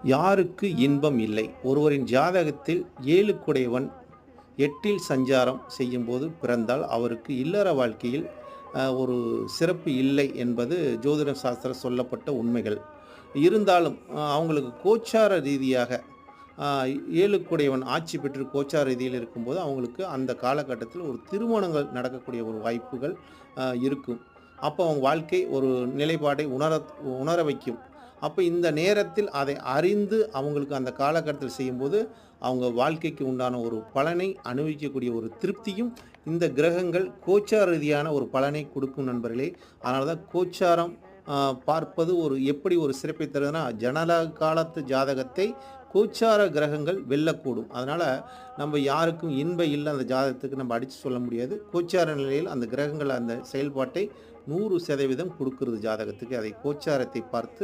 யாருக்கு இன்பம் இல்லை? ஒருவரின் ஜாதகத்தில் 7 குடையவன் 8இல் சஞ்சாரம் செய்யும்போது பிறந்தால் அவருக்கு இல்லற வாழ்க்கையில் ஒரு சிறப்பு இல்லை என்பது ஜோதிட சாஸ்திரம் சொல்லப்பட்ட உண்மைகள். இருந்தாலும் அவங்களுக்கு கோச்சார ரீதியாக அ 7 குடையவன் ஆட்சி பெற்று கோச்சார ரீதியில் இருக்கும்போது, அவங்களுக்கு அந்த காலகட்டத்தில் ஒரு திருமணங்கள் நடக்கக்கூடிய ஒரு வாய்ப்புகள் இருக்கும். அப்போ அவங்க வாழ்க்கை ஒரு நிலைப்பாடை உணர வைக்கும். அப்ப இந்த நேரத்தில் அதை அறிந்து அவங்களுக்கு அந்த காலகட்டத்தில் செய்யும்போது, அவங்க வாழ்க்கைக்கு உண்டான ஒரு பலனை அனுபவிக்கக்கூடிய ஒரு திருப்தியும், இந்த கிரகங்கள் கோச்சார ரீதியான ஒரு பலனை குடுக்கும் நண்பர்களே. அதனால தான் கோச்சாரம் அ பார்ப்பது எப்படி ஒரு சிறப்பை தருதுன்னா, காலத்து ஜாதகத்தை கோச்சார கிரகங்கள் வெல்லக்கூடும். அதனால நம்ம யாருக்கும் இல்ல அந்த ஜாதகத்துக்கு நம்ம அடிச்சு சொல்ல முடியாது. கோச்சார நிலையில் அந்த கிரகங்கள் அந்த செயல்பாட்டை 100% குடுக்குறது ஜாதகத்துக்கு. அதை கோச்சாரத்தை பார்த்து